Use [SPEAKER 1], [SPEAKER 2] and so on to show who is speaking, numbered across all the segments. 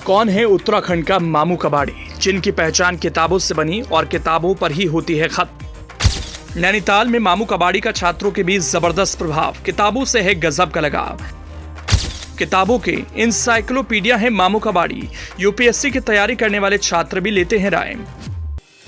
[SPEAKER 1] कौन है उत्तराखंड का मामू कबाड़ी, जिनकी पहचान किताबों से बनी और किताबों पर ही होती है खत्म। नैनीताल में मामू कबाड़ी का छात्रों के बीच जबरदस्त प्रभाव, किताबों से है गजब का लगाव। किताबों के इंसाइक्लोपीडिया है मामू कबाड़ी, यूपीएससी की तैयारी करने वाले छात्र भी लेते हैं राय।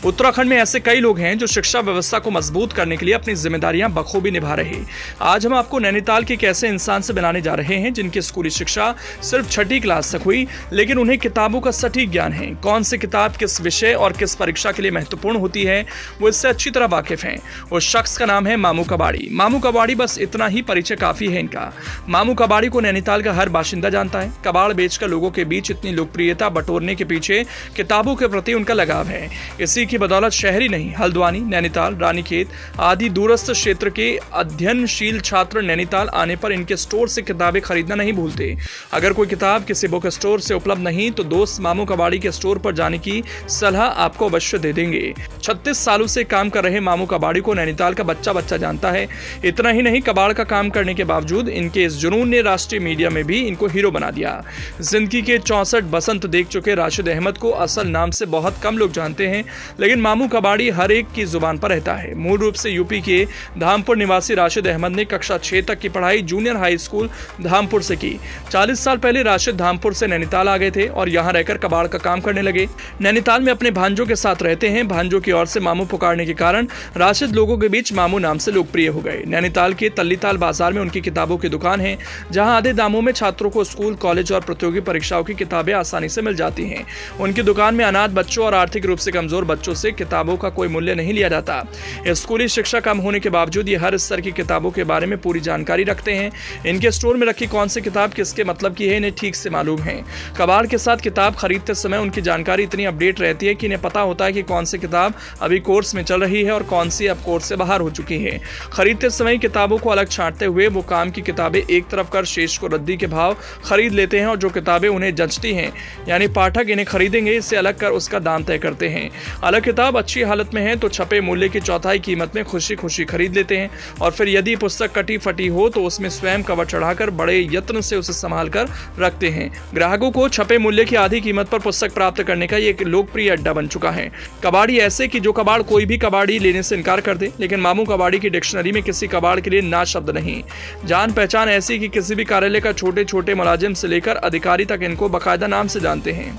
[SPEAKER 1] उत्तराखंड में ऐसे कई लोग हैं जो शिक्षा व्यवस्था को मजबूत करने के लिए अपनी जिम्मेदारियां बखूबी निभा रहे। आज हम आपको नैनीताल के एक ऐसे इंसान से बनाने जा रहे हैं जिनकी स्कूली शिक्षा सिर्फ 6ठी क्लास तक हुई, लेकिन उन्हें किताबों का सटीक ज्ञान है। कौन सी किताब किस विषय और किस परीक्षा के लिए महत्वपूर्ण होती है, वो इससे अच्छी तरह वाकिफ हैं। उस शख्स का नाम है मामू कबाड़ी। मामू कबाड़ी, बस इतना ही परिचय काफी है इनका। मामू कबाड़ी को नैनीताल का हर बाशिंदा जानता है। कबाड़ बेचकर लोगों के बीच इतनी लोकप्रियता बटोरने के पीछे किताबों के प्रति उनका लगाव है। इसी की बदौलत शहरी नहीं, हल्द्वानी, नैनीताल, रानीखेत आदि दूरस्थ क्षेत्र के अध्ययनशील छात्र नैनीताल आने पर इनके स्टोर से किताबें खरीदना नहीं भूलते। अगर कोई किताब किसी बुक स्टोर से उपलब्ध नहीं तो दोस्त मामू कबाड़ी के स्टोर पर जाने की सलाह आपको अवश्य दे देंगे। 36 सालों से काम कर रहे मामू कबाड़ी को नैनीताल का बच्चा बच्चा जानता है। इतना ही नहीं, कबाड़ का काम करने के बावजूद इनके इस जुनून ने राष्ट्रीय मीडिया में भी इनको हीरो बना दिया। जिंदगी के 64 बसंत देख चुके राशिद अहमद को असल नाम से बहुत कम लोग जानते हैं, लेकिन मामू कबाड़ी हर एक की जुबान पर रहता है। मूल रूप से यूपी के धामपुर निवासी राशिद अहमद ने कक्षा 6 तक की पढ़ाई जूनियर हाई स्कूल धामपुर से की। 40 साल पहले राशिद धामपुर से नैनीताल आ गए थे और यहां रहकर कबाड़ का काम करने लगे। नैनीताल में अपने भांजों के साथ रहते हैं। भांजों की ओर से मामू पुकारने के कारण राशिद लोगों के बीच मामू नाम से लोकप्रिय हो गए। नैनीताल के तल्लीताल बाजार में उनकी किताबों की दुकान है, जहां आधे दामों में छात्रों को स्कूल, कॉलेज और प्रतियोगी परीक्षाओं की किताबें आसानी से मिल जाती हैं। उनकी दुकान में अनाथ बच्चों और आर्थिक रूप से कमजोर बच्चों से किताबों का कोई मूल्य नहीं लिया जाता। स्कूली शिक्षा कम होने के बावजूद ये हर स्तर की किताबों के बारे में पूरी जानकारी रखते हैं। इनके स्टोर में रखी कौन सी किताब किसके मतलब की है, इन्हें ठीक से मालूम है। कबाड़ के साथ किताब खरीदते समय उनकी जानकारी इतनी अपडेट रहती है कि इन्हें पता होता है कि कौन सी किताब अभी कोर्स में चल रही है और कौन सी अब कोर्स से बाहर हो चुकी है। खरीदते समय किताबों को अलग छांटते हुए वो काम की किताबें एक तरफ कर शेष को रद्दी के भाव खरीद लेते हैं और जो किताबें उन्हें जचती हैं, यानी पाठक इन्हें खरीदेंगे, इससे अलग कर उसका दाम तय करते हैं। अलग किताब अच्छी हालत में है तो छपे मूल्य की चौथाई कीमत में खुशी खुशी खरीद लेते हैं और फिर यदि पुस्तक कटी फटी हो तो उसमें स्वयं कवर चढ़ाकर बड़े यत्न से उसे संभाल कर रखते हैं। ग्राहकों को छपे मूल्य की आधी कीमत पर पुस्तक प्राप्त करने का ये एक लोकप्रिय अड्डा बन चुका है। कबाड़ी ऐसे कि जो कबाड़ कोई भी कबाड़ी लेने से इनकार कर दे, लेकिन मामू कबाड़ी की डिक्शनरी में किसी कबाड़ के लिए ना शब्द नहीं। जान पहचान ऐसी कि किसी भी कार्यालय का छोटे छोटे मुलाजिम से लेकर अधिकारी तक इनको बाकायदा नाम से जानते हैं।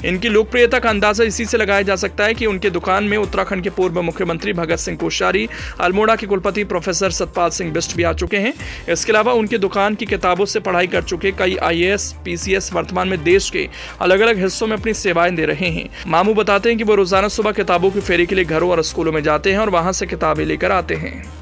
[SPEAKER 1] इनकी लोकप्रियता का अंदाजा इसी से लगाया जा सकता है कि उनके दुकान में उत्तराखंड के पूर्व मुख्यमंत्री भगत सिंह कोश्यारी, अल्मोड़ा के कुलपति प्रोफेसर सतपाल सिंह बिष्ट भी आ चुके हैं। इसके अलावा उनकी दुकान की किताबों से पढ़ाई कर चुके कई IAS, PCS वर्तमान में देश के अलग अलग हिस्सों में अपनी सेवाएं दे रहे हैं। मामू बताते हैं कि वो रोजाना सुबह किताबों की फेरी के लिए घरों और स्कूलों में जाते हैं और वहां से किताबें लेकर आते हैं।